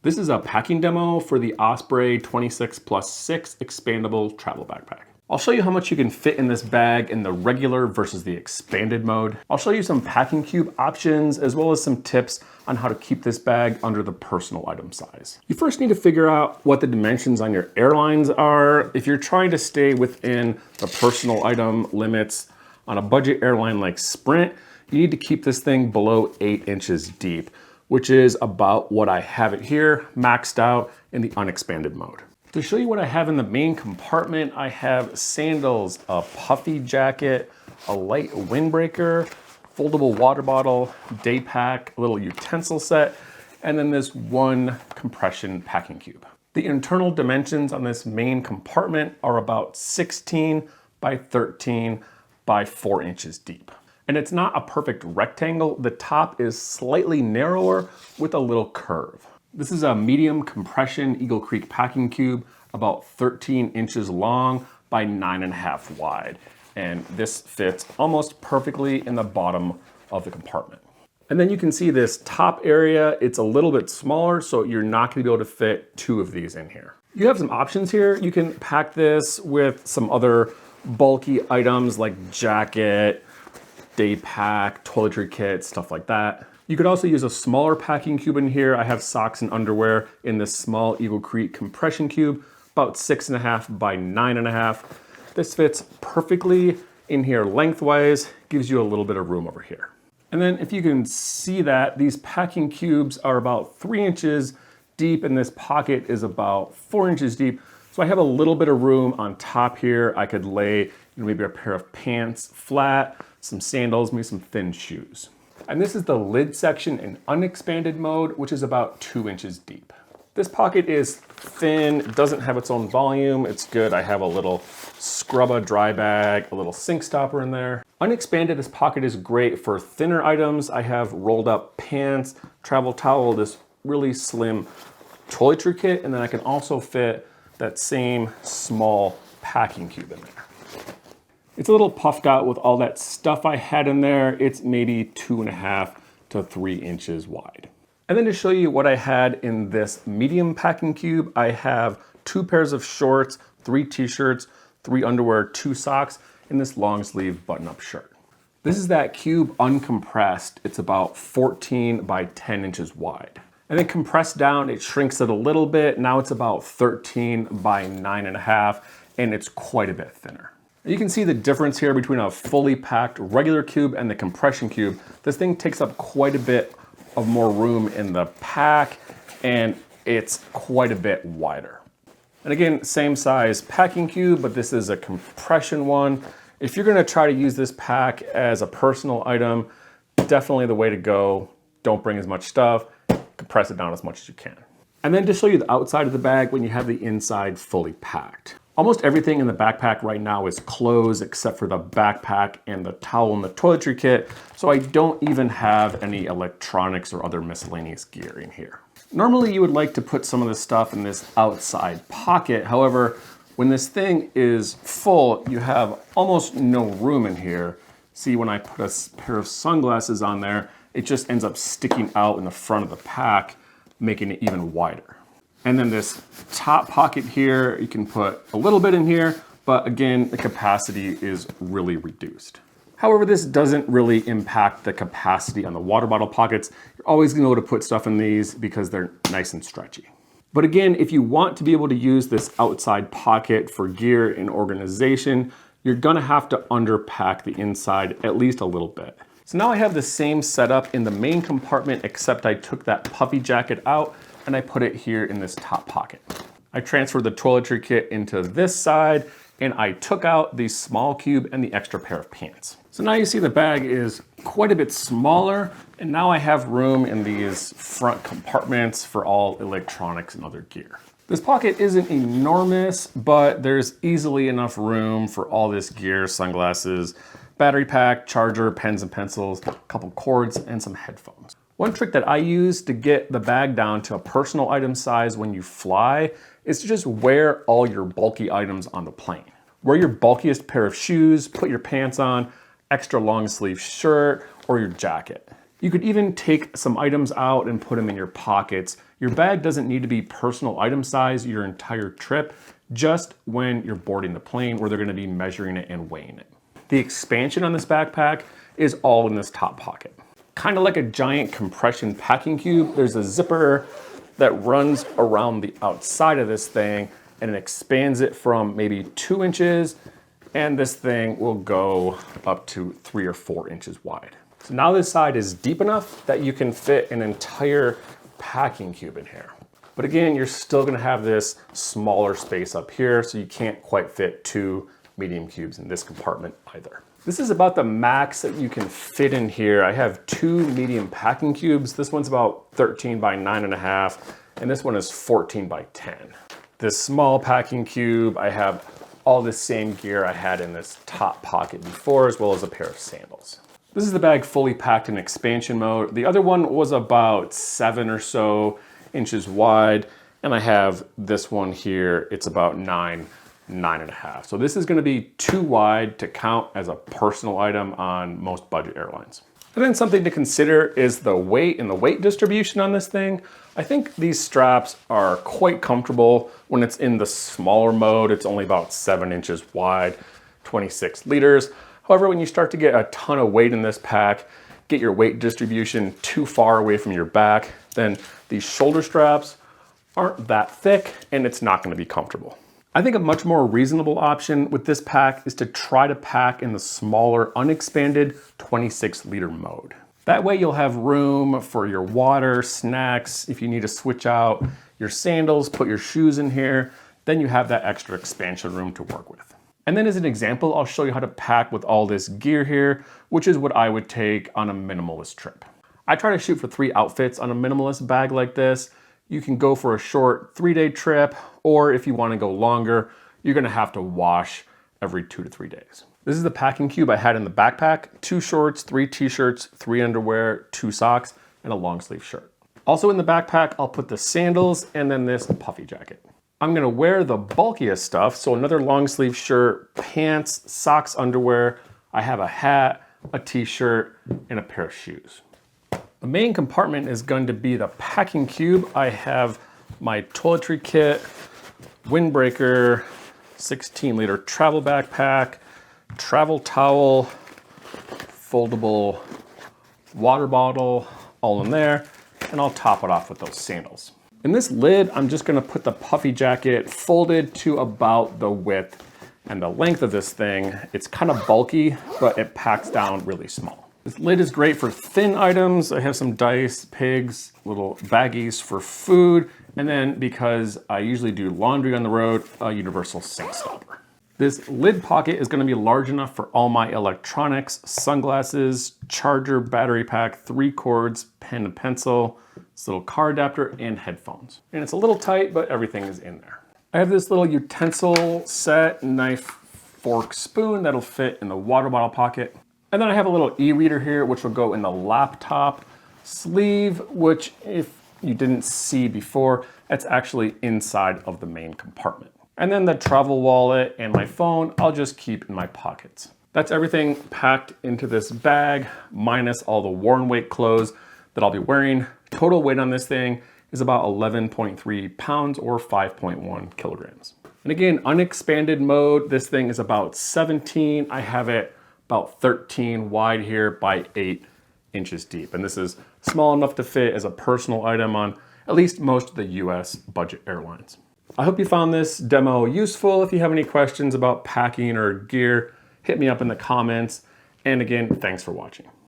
This is a packing demo for the Osprey 26+6 expandable travel backpack. I'll show you how much you can fit in this bag in the regular versus the expanded mode. I'll show you some packing cube options as well as some tips on how to keep this bag under the personal item size. You first need to figure out what the dimensions on your airlines are. If you're trying to stay within the personal item limits on a budget airline like Sprint, you need to keep this thing below 8 inches deep, which is about what I have it here, maxed out in the unexpanded mode. To show you what I have in the main compartment, I have sandals, a puffy jacket, a light windbreaker, foldable water bottle, day pack, a little utensil set, and then this one compression packing cube. The internal dimensions on this main compartment are about 16 by 13 by 4 inches deep. And it's not a perfect rectangle. The top is slightly narrower with a little curve. This is a medium compression Eagle Creek packing cube, about 13 inches long by 9.5 wide. And this fits almost perfectly in the bottom of the compartment. And then you can see this top area, it's a little bit smaller, so you're not gonna be able to fit 2 of these in here. You have some options here. You can pack this with some other bulky items like jacket, day pack, toiletry kit, stuff like that. You could also use a smaller packing cube in here. I have socks and underwear in this small Eagle Creek compression cube, about 6.5 by 9.5. This fits perfectly in here lengthwise, gives you a little bit of room over here. And then if you can see that, these packing cubes are about 3 inches deep and this pocket is about 4 inches deep. So I have a little bit of room on top here. I could lay maybe a pair of pants flat, some sandals, maybe some thin shoes. And this is the lid section in unexpanded mode, which is about 2 inches deep. This pocket is thin, it doesn't have its own volume. It's good. I have a little scrubba dry bag, a little sink stopper in there. Unexpanded, this pocket is great for thinner items. I have rolled up pants, travel towel, this really slim toiletry kit, and then I can also fit that same small packing cube in there. It's a little puffed out with all that stuff I had in there. It's maybe 2.5 to 3 inches wide. And then to show you what I had in this medium packing cube, I have 2 pairs of shorts, 3 t-shirts, 3 underwear, 2 socks, and this long sleeve button-up shirt. This is that cube uncompressed. It's about 14 by 10 inches wide. And then compressed down, it shrinks it a little bit. Now it's about 13 by 9.5, and it's quite a bit thinner. You can see the difference here between a fully packed regular cube and the compression cube. This thing takes up quite a bit of more room in the pack, and it's quite a bit wider. And again, same size packing cube, but this is a compression one. If you're gonna try to use this pack as a personal item, definitely the way to go. Don't bring as much stuff, compress it down as much as you can. And then to show you the outside of the bag when you have the inside fully packed. Almost everything in the backpack right now is closed except for the backpack and the towel and the toiletry kit, so I don't even have any electronics or other miscellaneous gear in here. Normally you would like to put some of this stuff in this outside pocket. However, when this thing is full, you have almost no room in here. See, when I put a pair of sunglasses on there, it just ends up sticking out in the front of the pack, making it even wider. And then this top pocket here, you can put a little bit in here, but again, the capacity is really reduced. However, this doesn't really impact the capacity on the water bottle pockets. You're always gonna be able to put stuff in these because they're nice and stretchy. But again, if you want to be able to use this outside pocket for gear and organization, you're gonna have to underpack the inside at least a little bit. So now I have the same setup in the main compartment, except I took that puffy jacket out and I put it here in this top pocket. I transferred the toiletry kit into this side and I took out the small cube and the extra pair of pants. So now you see the bag is quite a bit smaller, and now I have room in these front compartments for all electronics and other gear. This pocket isn't enormous, but there's easily enough room for all this gear, sunglasses, battery pack, charger, pens and pencils, a couple cords, and some headphones. One trick that I use to get the bag down to a personal item size when you fly is to just wear all your bulky items on the plane. Wear your bulkiest pair of shoes, put your pants on, extra long sleeve shirt, or your jacket. You could even take some items out and put them in your pockets. Your bag doesn't need to be personal item size your entire trip, just when you're boarding the plane where they're gonna be measuring it and weighing it. The expansion on this backpack is all in this top pocket. Kind of like a giant compression packing cube, there's a zipper that runs around the outside of this thing and it expands it from maybe 2 inches, and this thing will go up to 3 or 4 inches wide. So now this side is deep enough that you can fit an entire packing cube in here. But again, you're still gonna have this smaller space up here, so you can't quite fit 2 medium cubes in this compartment either. This is about the max that you can fit in here. I have 2 medium packing cubes. This one's about 13 by 9.5, and this one is 14 by 10. This small packing cube, I have all the same gear I had in this top pocket before, as well as a pair of sandals. This is the bag fully packed in expansion mode. The other one was about 7 or so inches wide, and I have this one here. It's about 9.5. So this is gonna be too wide to count as a personal item on most budget airlines. And then something to consider is the weight and the weight distribution on this thing. I think these straps are quite comfortable when it's in the smaller mode. It's only about 7 inches wide, 26 liters. However, when you start to get a ton of weight in this pack, get your weight distribution too far away from your back, then these shoulder straps aren't that thick and it's not gonna be comfortable. I think a much more reasonable option with this pack is to try to pack in the smaller, unexpanded 26-liter mode. That way you'll have room for your water, snacks, if you need to switch out your sandals, put your shoes in here, then you have that extra expansion room to work with. And then as an example, I'll show you how to pack with all this gear here, which is what I would take on a minimalist trip. I try to shoot for 3 outfits on a minimalist bag like this. You can go for a short 3-day trip, or if you want to go longer, you're going to have to wash every 2 to 3 days. This is the packing cube I had in the backpack: 2 shorts, 3 t-shirts, 3 underwear, 2 socks, and a long sleeve shirt. Also in the backpack, I'll put the sandals and then this puffy jacket. I'm going to wear the bulkiest stuff, so another long sleeve shirt, pants, socks, underwear. I have a hat, a t-shirt, and a pair of shoes. The main compartment is going to be the packing cube. I have my toiletry kit, Windbreaker, 16-liter travel backpack, travel towel, foldable water bottle, all in there, and I'll top it off with those sandals. In this lid, I'm just gonna put the puffy jacket folded to about the width and the length of this thing. It's kind of bulky, but it packs down really small. This lid is great for thin items. I have some dice, pigs, little baggies for food, and then because I usually do laundry on the road, a universal sink stopper. This lid pocket is gonna be large enough for all my electronics, sunglasses, charger, battery pack, 3 cords, pen and pencil, this little car adapter, and headphones. And it's a little tight, but everything is in there. I have this little utensil set, knife, fork, spoon that'll fit in the water bottle pocket. And then I have a little e-reader here, which will go in the laptop sleeve, which if you didn't see before, that's actually inside of the main compartment. And then the travel wallet and my phone, I'll just keep in my pockets. That's everything packed into this bag, minus all the worn weight clothes that I'll be wearing. Total weight on this thing is about 11.3 pounds or 5.1 kilograms. And again, unexpanded mode, this thing is about 17. I have it about 13 wide here by 8 inches deep. And this is small enough to fit as a personal item on at least most of the US budget airlines. I hope you found this demo useful. If you have any questions about packing or gear, hit me up in the comments. And again, thanks for watching.